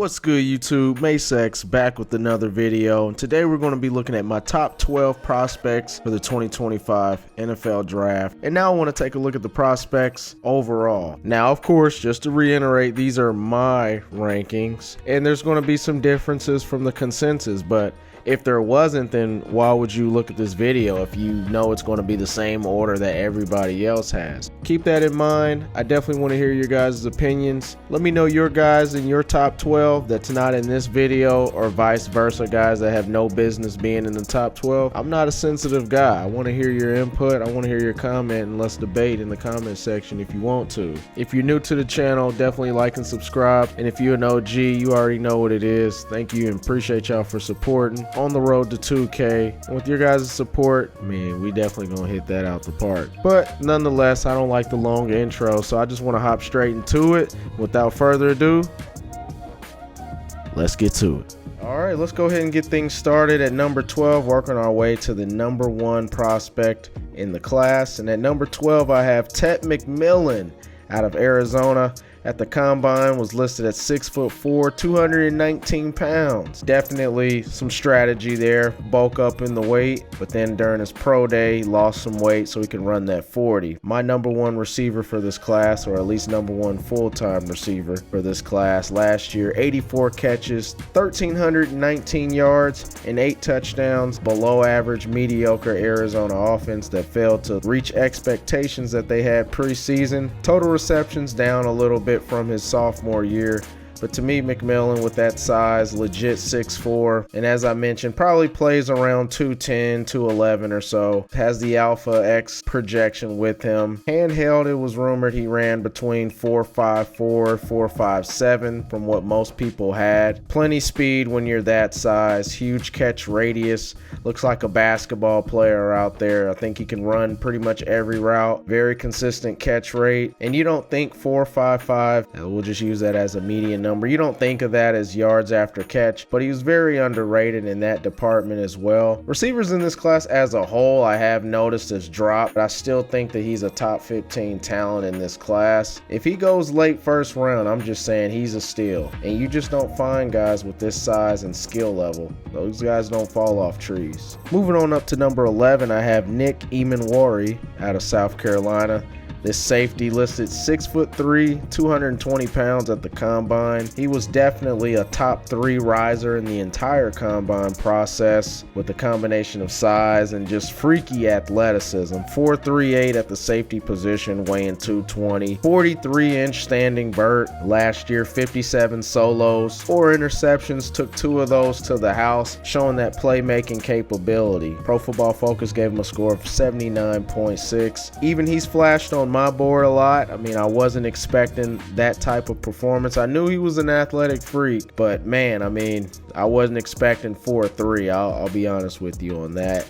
What's good, YouTube? Masex back with another video, and today we're going to be looking at my top 12 prospects for the 2025 NFL Draft. And now I want to take a look at the prospects overall. Now, of course, just to reiterate, these are my rankings, and there's going to be some differences from the consensus, but if there wasn't, then why would you look at this video if you know it's going to be the same order that everybody else has? Keep that in mind. I definitely want to hear your guys' opinions. Let me know your guys in your top 12 that's not in this video, or vice versa, guys that have no business being in the top 12. I'm not a sensitive guy. I want to hear your input. I want to hear your comment, and let's debate in the comment section if you want to. If you're new to the channel, definitely like and subscribe. And if you're an OG, you already know what it is. Thank you and appreciate y'all for supporting. On the road to 2K. And with your guys' support, man, we definitely gonna hit that out the park. But nonetheless, I don't like the long intro, so I just want to hop straight into it. Without further ado, let's get to it. All right, let's go ahead and get things started at number 12, working our way to the number 1 prospect in the class. And at number 12, I have Ted McMillan out of Arizona. At the combine, was listed at 6'4", 219 pounds. Definitely some strategy there, bulk up in the weight, but then during his pro day, he lost some weight so he can run that 40. My number 1 receiver for this class, or at least number 1 full-time receiver for this class last year, 84 catches, 1,319 yards, and 8 touchdowns. Below average, mediocre Arizona offense that failed to reach expectations that they had preseason. Total receptions down a little bit from his sophomore year, but to me, McMillan with that size, legit 6'4", and as I mentioned, probably plays around 210, 211 or so. Has the Alpha X projection with him. Handheld, it was rumored he ran between 4.54, 4.57 from what most people had. Plenty speed when you're that size. Huge catch radius. Looks like a basketball player out there. I think he can run pretty much every route. Very consistent catch rate. And you don't think 4.55, we'll just use that as a median number. You don't think of that as yards after catch, but he was very underrated in that department as well. Receivers in this class as a whole, I have noticed has dropped, but I still think that he's a top 15 talent in this class. If he goes late first round, I'm just saying he's a steal. And you just don't find guys with this size and skill level. Those guys don't fall off trees. Moving on up to number 11, I have Nick Emanwari out of South Carolina. This safety listed 6'3", 220 pounds at the combine. He was definitely a top 3 riser in the entire combine process with a combination of size and just freaky athleticism. 4'3" at the safety position, weighing 220. 43-inch standing vert. Last year, 57 solos, 4 interceptions, took 2 of those to the house, showing that playmaking capability. Pro Football Focus gave him a score of 79.6. Even he's flashed on my board a lot. I mean, I wasn't expecting that type of performance. I knew he was an athletic freak, but man, I mean, I wasn't expecting 4'3". I'll be honest with you on that.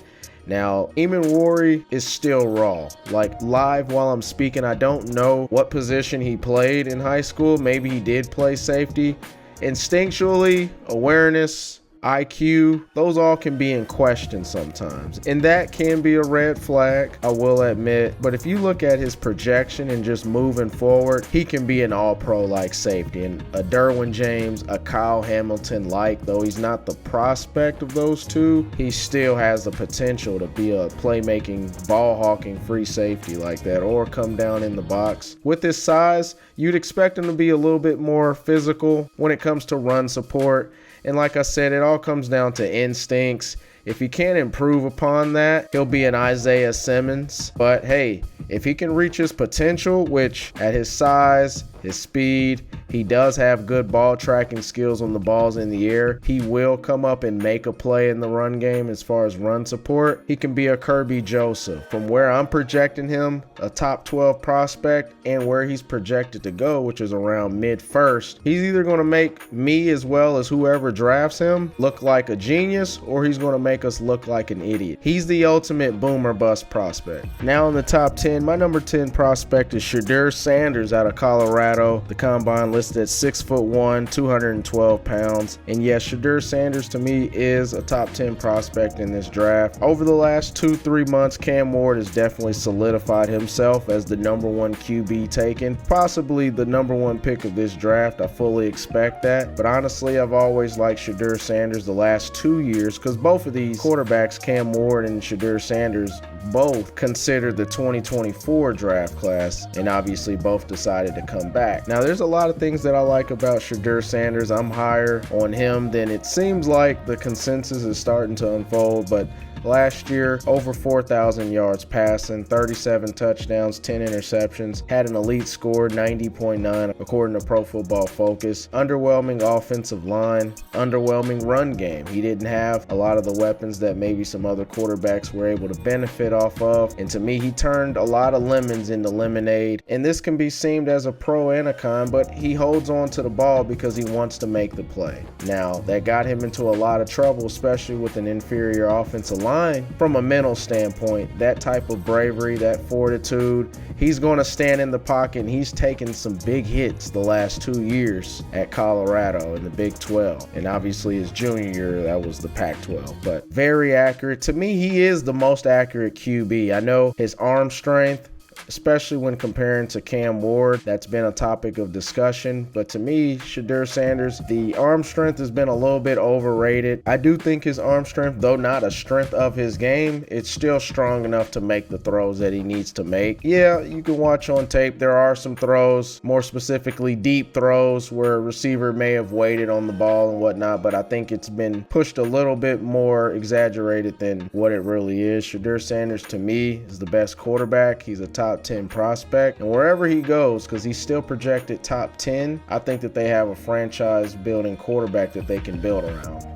Now, Emanwari is still raw. Like, live while I'm speaking, I don't know what position he played in high school. Maybe he did play safety. Instinctually, awareness, IQ, those all can be in question sometimes, and that can be a red flag, I will admit. But if you look at his projection and just moving forward, he can be an all-pro like safety, and a Derwin James, a Kyle Hamilton like. Though he's not the prospect of those two, he still has the potential to be a playmaking, ball-hawking free safety like that, or come down in the box. With his size, you'd expect him to be a little bit more physical when it comes to run support. And like I said, it all comes down to instincts. If he can't improve upon that, he'll be an Isaiah Simmons. But hey, if he can reach his potential, which at his size, his speed, he does have good ball tracking skills when the ball's in the air. He will come up and make a play in the run game as far as run support. He can be a Kirby Joseph. From where I'm projecting him, a top 12 prospect, and where he's projected to go, which is around mid-first, he's either going to make me as well as whoever drafts him look like a genius, or he's going to make us look like an idiot. He's the ultimate boomer bust prospect. Now in the top 10, my number 10 prospect is Shedeur Sanders out of Colorado. The combine listed at 6'1", 212 pounds. And yes, Shedeur Sanders to me is a top 10 prospect in this draft. Over the last 2-3 months, Cam Ward has definitely solidified himself as the number 1 QB taken, possibly the number 1 pick of this draft. I fully expect that. But honestly, I've always liked Shedeur Sanders the last 2 years because both of these quarterbacks, Cam Ward and Shedeur Sanders, both considered the 2024 draft class, and obviously both decided to come back. Now, there's a lot of things that I like about Shedeur Sanders. I'm higher on him than it seems like the consensus is starting to unfold, but last year, over 4,000 yards passing, 37 touchdowns, 10 interceptions, had an elite score, 90.9 according to Pro Football Focus. Underwhelming offensive line, underwhelming run game. He didn't have a lot of the weapons that maybe some other quarterbacks were able to benefit off of. And to me, he turned a lot of lemons into lemonade. And this can be seen as a pro and a con, but he holds on to the ball because he wants to make the play. Now, that got him into a lot of trouble, especially with an inferior offensive line. From a mental standpoint, that type of bravery, that fortitude, he's going to stand in the pocket, and he's taken some big hits the last 2 years at Colorado in the Big 12. And obviously his junior year, that was the Pac-12. But very accurate. To me, he is the most accurate QB. I know his arm strength, especially when comparing to Cam Ward, that's been a topic of discussion. But to me, Shedeur Sanders, the arm strength has been a little bit overrated. I do think his arm strength, though not a strength of his game, it's still strong enough to make the throws that he needs to make. Yeah, you can watch on tape. There are some throws, more specifically deep throws, where a receiver may have waited on the ball and whatnot, but I think it's been pushed a little bit more exaggerated than what it really is. Shedeur Sanders, to me, is the best quarterback. He's a top 10 prospect, and wherever he goes, because he's still projected top 10, I think that they have a franchise building quarterback that they can build around.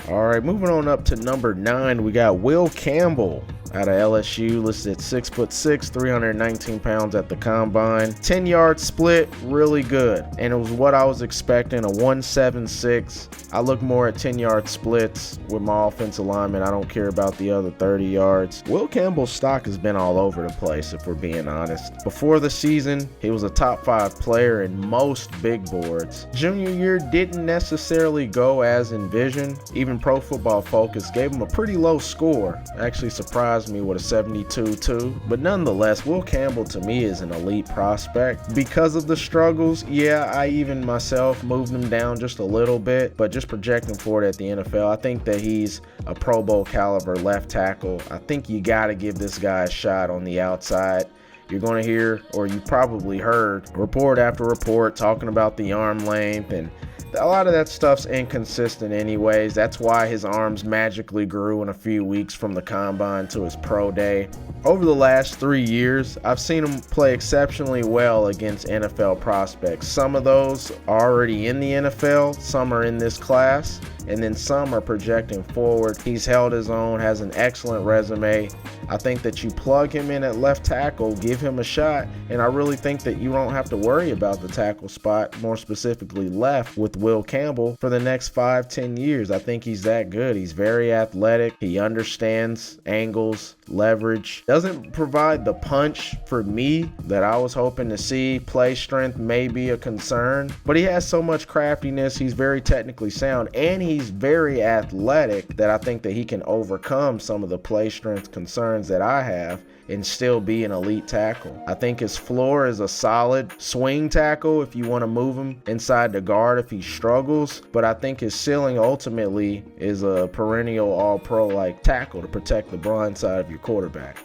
All right, moving on up to number 9, we got Will Campbell out of LSU, listed at 6'6", 319 pounds at the combine. 10-yard split, really good. And it was what I was expecting, a 1.76. I look more at 10-yard splits with my offensive lineman. I don't care about the other 30 yards. Will Campbell's stock has been all over the place, if we're being honest. Before the season, he was a top 5 player in most big boards. Junior year didn't necessarily go as envisioned. Even Pro Football Focus gave him a pretty low score. Actually surprised me with a 72-2. But nonetheless, Will Campbell to me is an elite prospect. Because of the struggles, yeah, I even myself moved him down just a little bit, but just projecting forward at the NFL, I think that he's a Pro Bowl caliber left tackle. I think you got to give this guy a shot on the outside. You're going to hear, or you probably heard, report after report talking about the arm length, and a lot of that stuff's inconsistent anyways. That's why his arms magically grew in a few weeks from the combine to his pro day. Over the last 3 years, I've seen him play exceptionally well against NFL prospects. Some of those are already in the NFL, some are in this class, and then some are projecting forward. He's held his own, has an excellent resume. I think that you plug him in at left tackle, give him a shot, and I really think that you don't have to worry about the tackle spot, more specifically left, with Will Campbell for the next 5-10 years. I think he's that good. He's very athletic. He understands angles, leverage. Doesn't provide the punch for me that I was hoping to see. Play strength may be a concern, but he has so much craftiness. He's very technically sound, and he's very athletic that I think that he can overcome some of the play strength concerns that I have and still be an elite tackle. I think his floor is a solid swing tackle if you want to move him inside the guard if he struggles, but I think his ceiling ultimately is a perennial all-pro like tackle to protect the blind side of your quarterback.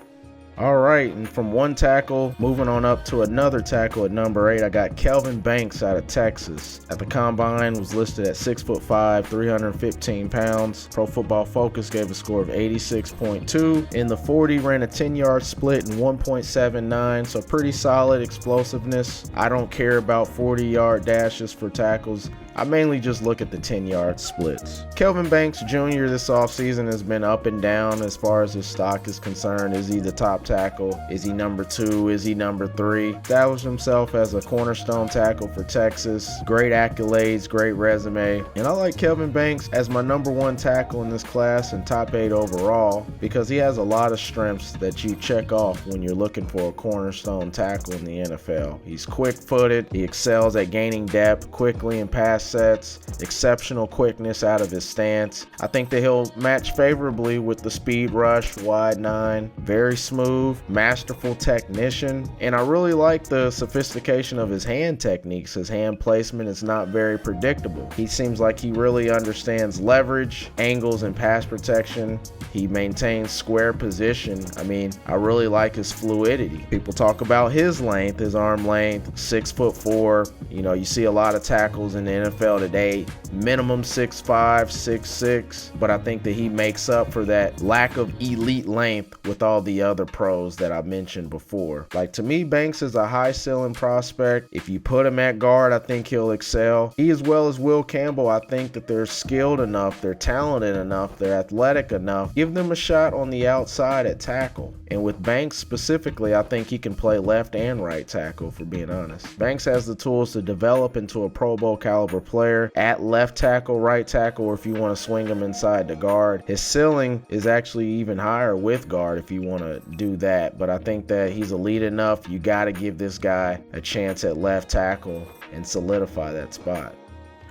All right, and from one tackle, moving on up to another tackle at number 8, I got Kelvin Banks out of Texas. At the combine, was listed at 6'5", 315 pounds. Pro Football Focus gave a score of 86.2. In the 40, ran a 10-yard split in 1.79, so pretty solid explosiveness. I don't care about 40-yard dashes for tackles. I mainly just look at the 10-yard splits. Kelvin Banks Jr. this offseason has been up and down as far as his stock is concerned. Is he the top tackle? Is he number 2? Is he number 3? Established himself as a cornerstone tackle for Texas. Great accolades, great resume. And I like Kelvin Banks as my number 1 tackle in this class and top 8 overall because he has a lot of strengths that you check off when you're looking for a cornerstone tackle in the NFL. He's quick-footed. He excels at gaining depth quickly in pass sets, exceptional quickness out of his stance. I think that he'll match favorably with the speed rush, wide 9, very smooth, masterful technician, and I really like the sophistication of his hand techniques. His hand placement is not very predictable. He seems like he really understands leverage, angles, and pass protection. He maintains square position. I mean, I really like his fluidity. People talk about his length, his arm length, 6'4". You see a lot of tackles in the NFL today, minimum 6'5", 6'6", but I think that he makes up for that lack of elite length with all the other pros that I mentioned before. Like, to me, Banks is a high ceiling prospect. If you put him at guard, I think he'll excel. He, as well as Will Campbell, I think that they're skilled enough, they're talented enough, they're athletic enough. Give them a shot on the outside at tackle. And with Banks specifically, I think he can play left and right tackle, for being honest. Banks has the tools to develop into a Pro Bowl caliber player at left tackle, right tackle, or if you want to swing him inside the guard. His ceiling is actually even higher with guard if you want to do that, but I think that he's elite enough. You got to give this guy a chance at left tackle and solidify that spot.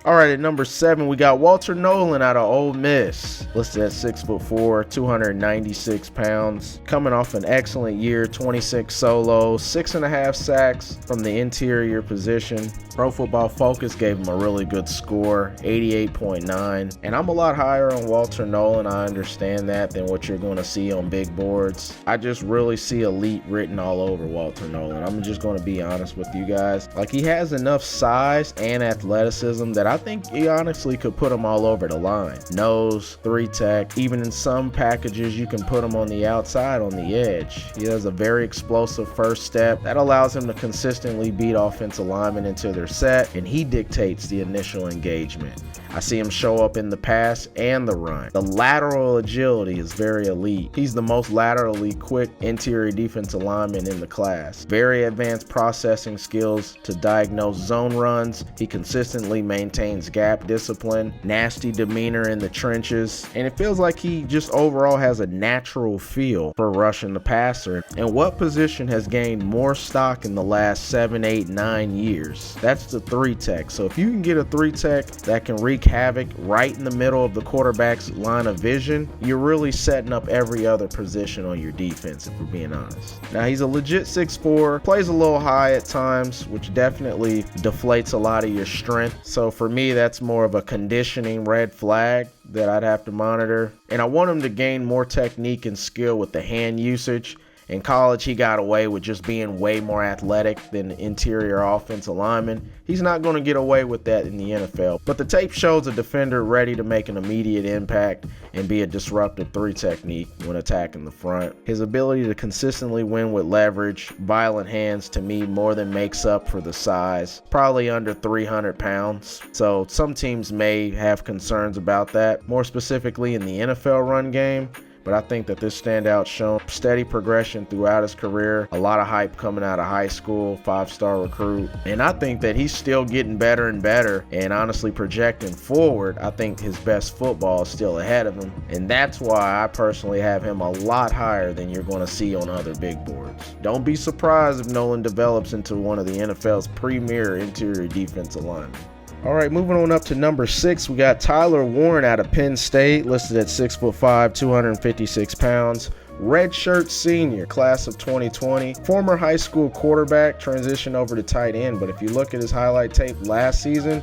All right, at number 7, we got Walter Nolan out of Ole Miss, listed at 6'4", 296 pounds, coming off an excellent year, 26 solos, 6.5 sacks from the interior position. Pro Football Focus gave him a really good score, 88.9, and I'm a lot higher on Walter Nolan. I understand that than what you're going to see on big boards. I just really see elite written all over Walter Nolan. I'm just going to be honest with you guys. Like, he has enough size and athleticism that I think he honestly could put him all over the line. Nose, 3-tech, even in some packages you can put him on the outside on the edge. He has a very explosive first step that allows him to consistently beat offensive linemen into their set, and he dictates the initial engagement. I see him show up in the pass and the run. The lateral agility is very elite. He's the most laterally quick interior defensive lineman in the class. Very advanced processing skills to diagnose zone runs. He consistently maintains gap discipline, nasty demeanor in the trenches, and it feels like he just overall has a natural feel for rushing the passer. And what position has gained more stock in the last 7, 8, 9 years? That's the 3-tech. So if you can get a 3-tech that can wreak havoc right in the middle of the quarterback's line of vision, you're really setting up every other position on your defense, if we're being honest. Now, he's a legit 6'4", plays a little high at times, which definitely deflates a lot of your strength. So for me, that's more of a conditioning red flag that I'd have to monitor. And I want him to gain more technique and skill with the hand usage. In college, he got away with just being way more athletic than the interior offensive lineman. He's not going to get away with that in the NFL. But the tape shows a defender ready to make an immediate impact and be a disruptive 3 technique when attacking the front. His ability to consistently win with leverage, violent hands, to me more than makes up for the size. Probably under 300 pounds. So some teams may have concerns about that, more specifically in the NFL run game. But I think that this standout shown steady progression throughout his career, a lot of hype coming out of high school, 5-star recruit. And I think that he's still getting better and better, and honestly projecting forward, I think his best football is still ahead of him. And that's why I personally have him a lot higher than you're going to see on other big boards. Don't be surprised if Nolan develops into one of the NFL's premier interior defensive linemen. All right, moving on up to number 6, we got Tyler Warren out of Penn State, listed at 6'5", 256 pounds. Redshirt senior, class of 2020. Former high school quarterback, transitioned over to tight end, but if you look at his highlight tape last season,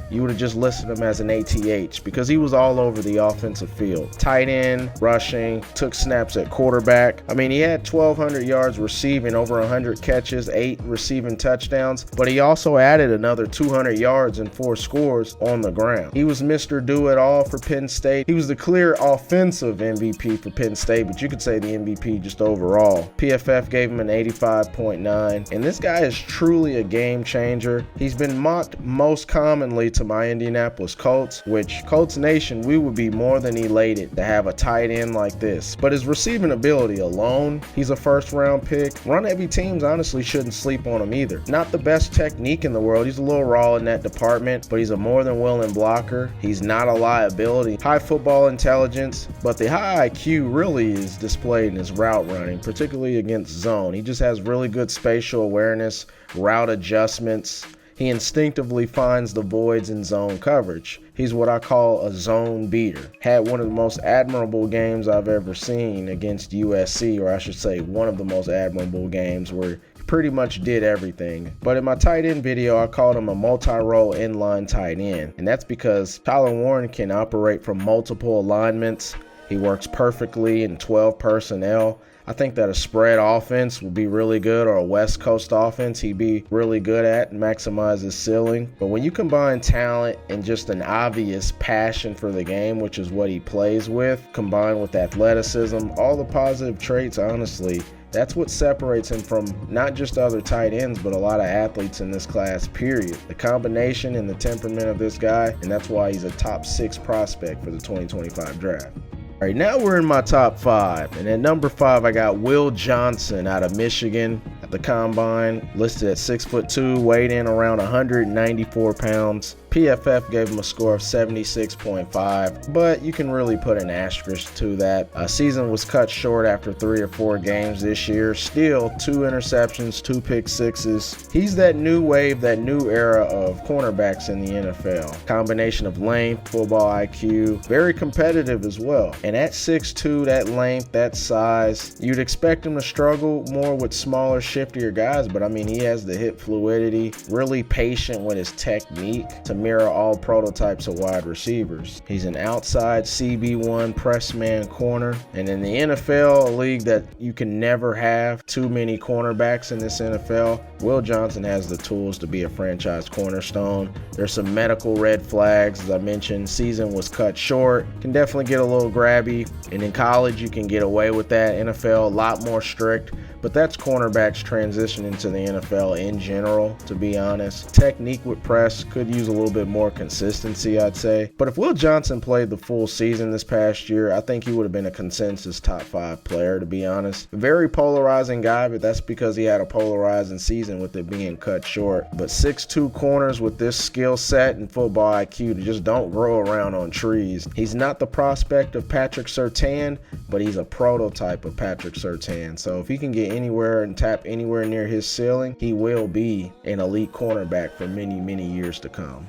you would have just listed him as an ATH because he was all over the offensive field. Tight end, rushing, took snaps at quarterback. I mean, he had 1,200 yards receiving, over 100 catches, 8 receiving touchdowns, but he also added another 200 yards and 4 scores on the ground. He was Mr. Do-It-All for Penn State. He was the clear offensive MVP for Penn State, but you could say the MVP just overall. PFF gave him an 85.9, and this guy is truly a game changer. He's been mocked most commonly to my Indianapolis Colts, which Colts Nation, we would be more than elated to have a tight end like this. But his receiving ability alone, he's a first-round pick. Run-heavy teams honestly shouldn't sleep on him either. Not the best technique in the world. He's a little raw in that department, but he's a more than willing blocker. He's not a liability. High football intelligence, but the high IQ really is displayed in his route running, particularly against zone. He just has really good spatial awareness, route adjustments. He instinctively finds the voids in zone coverage. He's what I call a zone beater. Had one of the most admirable games I've ever seen against USC, or I should say one of the most admirable games where he pretty much did everything. But in my tight end video, I called him a multi-role inline tight end. And that's because Tyler Warren can operate from multiple alignments. He works perfectly in 12 personnel. I think that a spread offense would be really good, or a West Coast offense he'd be really good at and maximize his ceiling. But when you combine talent and just an obvious passion for the game, which is what he plays with, combined with athleticism, all the positive traits, honestly, that's what separates him from not just other tight ends, but a lot of athletes in this class, period. The combination and the temperament of this guy, and that's why he's a top 6 prospect for the 2025 draft. All right, now we're in my top 5, and at number 5, I got Will Johnson out of Michigan at the combine, listed at 6'2", weighed in around 194 pounds. PFF gave him a score of 76.5, but you can really put an asterisk to that. Season was cut short after 3 or 4 games this year. Still, 2 interceptions, 2 pick sixes. He's that new wave, that new era of cornerbacks in the NFL. Combination of length, football IQ, very competitive as well. And at 6'2", that length, that size, you'd expect him to struggle more with smaller, shiftier guys, but I mean, he has the hip fluidity, really patient with his technique to mirror all prototypes of wide receivers. He's an outside CB1 press man corner, and in the NFL, a league that you can never have too many cornerbacks in this NFL, Will Johnson has the tools to be a franchise cornerstone. There's some medical red flags, as I mentioned. Season was cut short, can definitely get a little grabby, and in college you can get away with that. NFL a lot more strict, but that's cornerbacks transitioning to the NFL in general, to be honest. Technique with press could use a little bit more consistency, I'd say. But if Will Johnson played the full season this past year, I think he would have been a consensus top 5 player, to be honest. Very polarizing guy, but that's because he had a polarizing season with it being cut short. But 6'2" corners with this skill set and football IQ just don't grow around on trees. He's not the prospect of Patrick Surtain, but he's a prototype of Patrick Surtain. So if he can get anywhere and tap anywhere near his ceiling, he will be an elite cornerback for many, many years to come.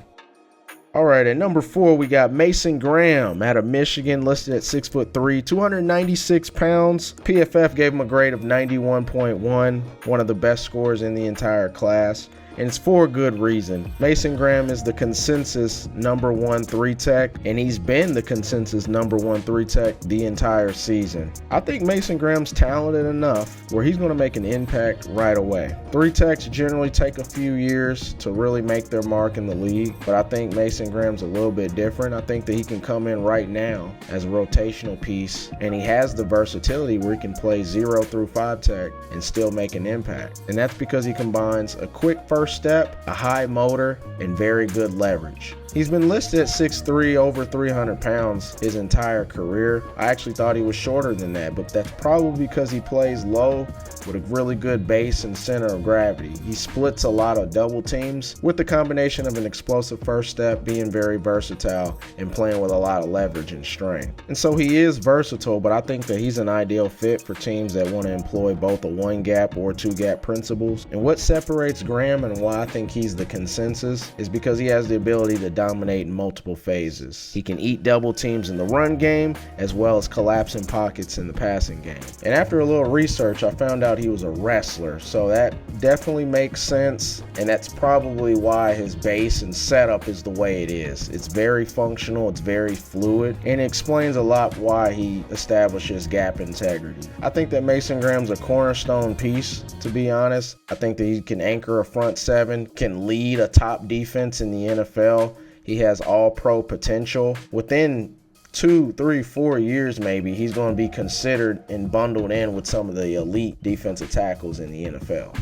All right, at number 4, we got Mason Graham out of Michigan, listed at 6'3", 296 pounds. PFF gave him a grade of 91.1, one of the best scores in the entire class. And it's for a good reason. Mason Graham is the consensus number 1 3-tech, and he's been the consensus number 1 3-tech the entire season. I think Mason Graham's talented enough where he's going to make an impact right away. 3-techs generally take a few years to really make their mark in the league, but I think Mason Graham's a little bit different. I think that he can come in right now as a rotational piece, and he has the versatility where he can play 0 through 5-tech and still make an impact. And that's because he combines a quick first step, a high motor, and very good leverage. He's been listed at 6'3", over 300 pounds his entire career. I actually thought he was shorter than that, but that's probably because he plays low with a really good base and center of gravity. He splits a lot of double teams with the combination of an explosive first step, being very versatile, and playing with a lot of leverage and strength. And so he is versatile, but I think that he's an ideal fit for teams that want to employ both a 1-gap or 2-gap principles. And what separates Graham and why I think he's the consensus is because he has the ability to dominate in multiple phases. He can eat double teams in the run game as well as collapsing pockets in the passing game. And after a little research, I found out he was a wrestler, so that definitely makes sense, and that's probably why his base and setup is the way it is. It's very functional, it's very fluid, and it explains a lot why he establishes gap integrity. I think that Mason Graham's a cornerstone piece, to be honest. I think that he can anchor a front 7, can lead a top defense in the NFL. He has all-pro potential. Within 2, 3, 4 years maybe, he's going to be considered and bundled in with some of the elite defensive tackles in the NFL.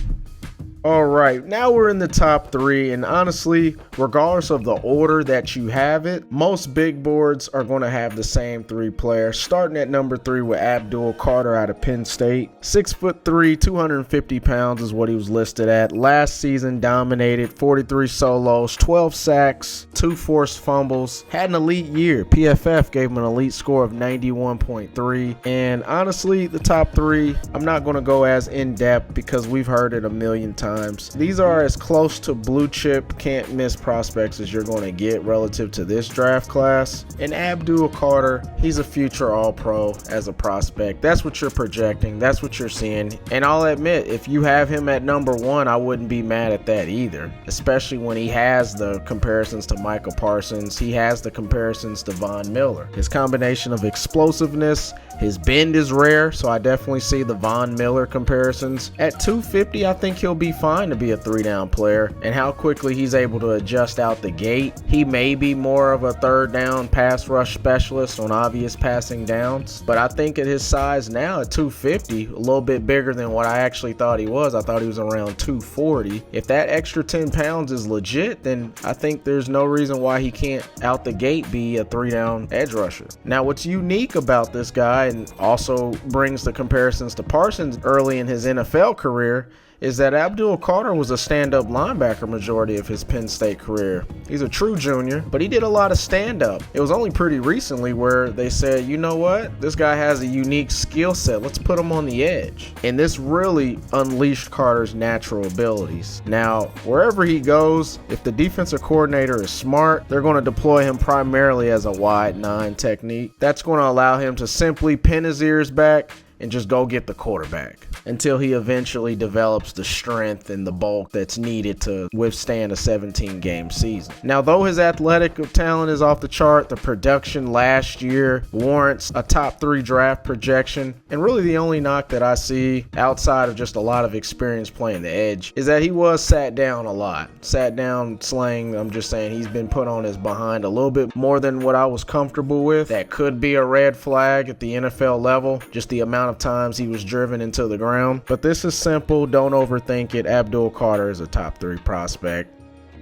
All right, now we're in the top 3, and honestly, regardless of the order that you have it, most big boards are going to have the same 3 players. Starting at number 3 with Abdul Carter out of Penn State. 6'3", 250 pounds is what he was listed at. Last season dominated, 43 solos, 12 sacks, 2 forced fumbles. Had an elite year. PFF gave him an elite score of 91.3. And honestly, the top 3, I'm not going to go as in-depth because we've heard it a million times. These are as close to blue chip, can't miss prospects as you're going to get relative to this draft class. And Abdul Carter, he's a future All-Pro as a prospect. That's what you're projecting. That's what you're seeing. And I'll admit, if you have him at number 1, I wouldn't be mad at that either, especially when he has the comparisons to Micah Parsons. He has the comparisons to Von Miller. His combination of explosiveness, his bend is rare, so I definitely see the Von Miller comparisons. At 250, I think he'll be fine to be a 3-down player, and how quickly he's able to adjust out the gate. He may be more of a 3rd down pass rush specialist on obvious passing downs, but I think at his size now at 250, a little bit bigger than what I actually thought he was. I thought he was around 240. If that extra 10 pounds is legit, then I think there's no reason why he can't out the gate be a 3-down edge rusher. Now, what's unique about this guy, and also brings the comparisons to Parsons early in his NFL career, is that Abdul Carter was a stand-up linebacker majority of his Penn State career. He's a true junior, but he did a lot of stand-up. It was only pretty recently where they said, you know what, this guy has a unique skill set, let's put him on the edge. And this really unleashed Carter's natural abilities. Now, wherever he goes, if the defensive coordinator is smart, they're going to deploy him primarily as a wide 9 technique. That's going to allow him to simply pin his ears back and just go get the quarterback until he eventually develops the strength and the bulk that's needed to withstand a 17-game season. Now, though his athletic talent is off the chart, the production last year warrants a top 3 draft projection. And really the only knock that I see outside of just a lot of experience playing the edge is that he was sat down a lot. Sat down slang, I'm just saying he's been put on his behind a little bit more than what I was comfortable with. That could be a red flag at the NFL level, just the amount of times he was driven into the ground. But this is simple, don't overthink it. Abdul Carter is a top 3 prospect.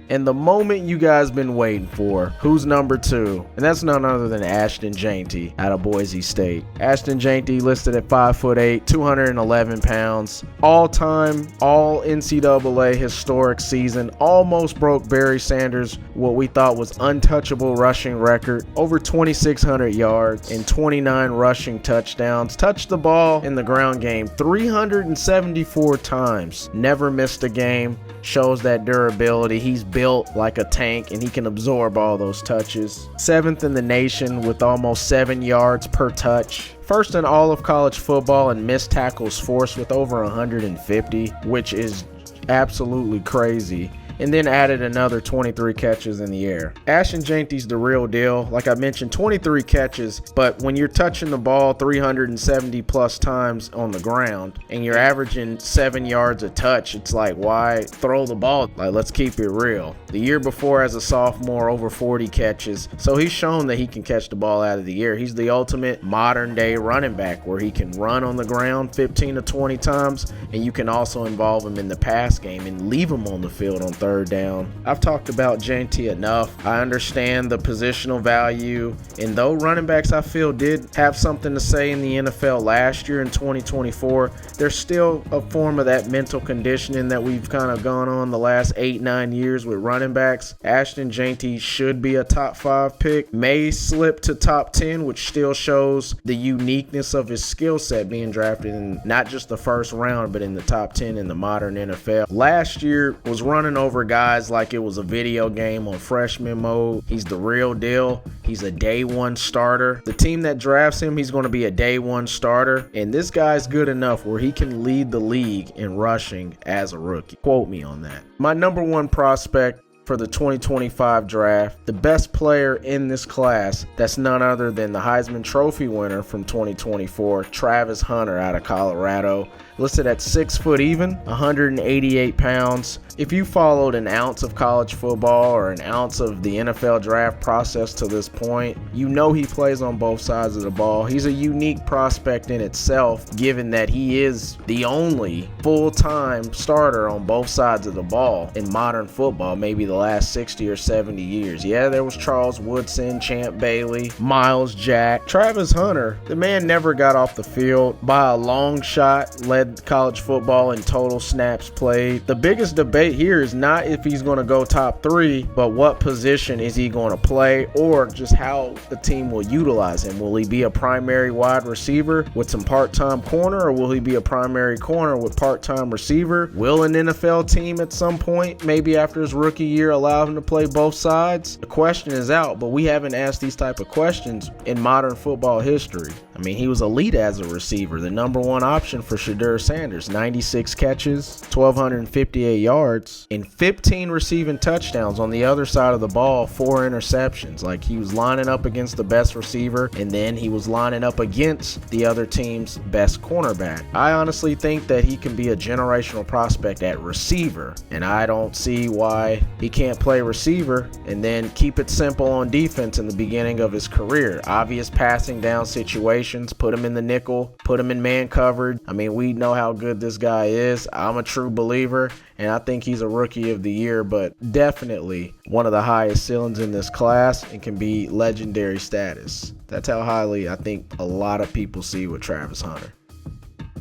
And the moment you guys been waiting for, who's number 2? And that's none other than Ashton Jeanty out of Boise State. Ashton Jeanty listed at 5'8", 211 pounds. All-time, all NCAA historic season. Almost broke Barry Sanders' what we thought was untouchable rushing record. Over 2,600 yards and 29 rushing touchdowns. Touched the ball in the ground game 374 times. Never missed a game. Shows that durability. He's built like a tank and he can absorb all those touches. 7th in the nation with almost 7 yards per touch. First in all of college football in missed tackles forced with over 150, which is absolutely crazy. And then added another 23 catches in the air. Ashton Jeanty's the real deal. Like I mentioned, 23 catches, but when you're touching the ball 370 plus times on the ground and you're averaging 7 yards a touch, it's like, why throw the ball? Like, let's keep it real. The year before as a sophomore, over 40 catches. So he's shown that he can catch the ball out of the air. He's the ultimate modern day running back where he can run on the ground 15 to 20 times and you can also involve him in the pass game and leave him on the field on 3rd down. I've talked about Jeanty enough. I understand the positional value, and though running backs I feel did have something to say in the NFL last year in 2024, there's still a form of that mental conditioning that we've kind of gone on the last 8-9 years with running backs. Ashton Jeanty should be a top 5 pick, may slip to top 10, which still shows the uniqueness of his skill set being drafted in not just the 1st round, but in the top 10 in the modern NFL. Last year was running over guys like it was a video game on freshman mode. He's the real deal. He's a day 1 starter. The team that drafts him, he's going to be a day 1 starter. And this guy's good enough where he can lead the league in rushing as a rookie. Quote me on that. My number 1 prospect for the 2025 draft, the best player in this class, that's none other than the Heisman Trophy winner from 2024, Travis Hunter out of Colorado. Listed at 6 foot even, 188 pounds. If you followed an ounce of college football or an ounce of the NFL draft process to this point, you know he plays on both sides of the ball. He's a unique prospect in itself, given that he is the only full-time starter on both sides of the ball in modern football, maybe the last 60 or 70 years. Yeah, there was Charles Woodson, Champ Bailey, Miles Jack. Travis Hunter, the man never got off the field by a long shot, led college football in total snaps played. The biggest debate here is not if he's going to go top 3, but what position is he going to play, or just how the team will utilize him. Will he be a primary wide receiver with some part-time corner, or will he be a primary corner with part-time receiver? Will an NFL team at some point, maybe after his rookie year, allow him to play both sides? The question is out, but we haven't asked these type of questions in modern football history. I mean, he was elite as a receiver, the number 1 option for Shedeur Sanders. 96 catches, 1,258 yards, and 15 receiving touchdowns. On the other side of the ball, 4 interceptions. Like, he was lining up against the best receiver, and then he was lining up against the other team's best cornerback. I honestly think that he can be a generational prospect at receiver, and I don't see why he can't play receiver and then keep it simple on defense in the beginning of his career. Obvious passing down situations. Put him in the nickel, put him in man covered. I mean, we know how good this guy is. I'm a true believer, and I think he's a rookie of the year, but definitely one of the highest ceilings in this class and can be legendary status. That's how highly I think a lot of people see with Travis Hunter.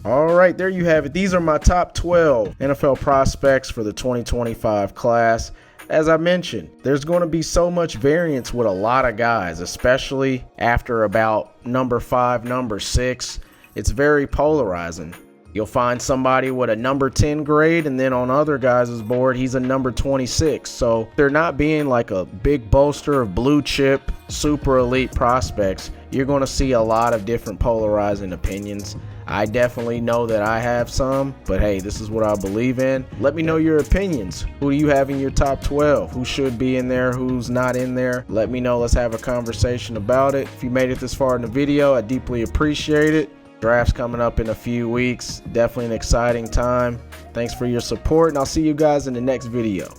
All right, there you have it. These are my top 12 NFL prospects for the 2025 class. As I mentioned, there's going to be so much variance with a lot of guys, especially after about number 5, number 6. It's very polarizing. You'll find somebody with a number 10 grade, and then on other guys' board, he's a number 26. So they're not being like a big bolster of blue chip, super elite prospects. You're going to see a lot of different polarizing opinions. I definitely know that I have some, but hey, this is what I believe in. Let me know your opinions. Who do you have in your top 12? Who should be in there? Who's not in there? Let me know. Let's have a conversation about it. If you made it this far in the video, I deeply appreciate it. Draft's coming up in a few weeks. Definitely an exciting time. Thanks for your support, and I'll see you guys in the next video.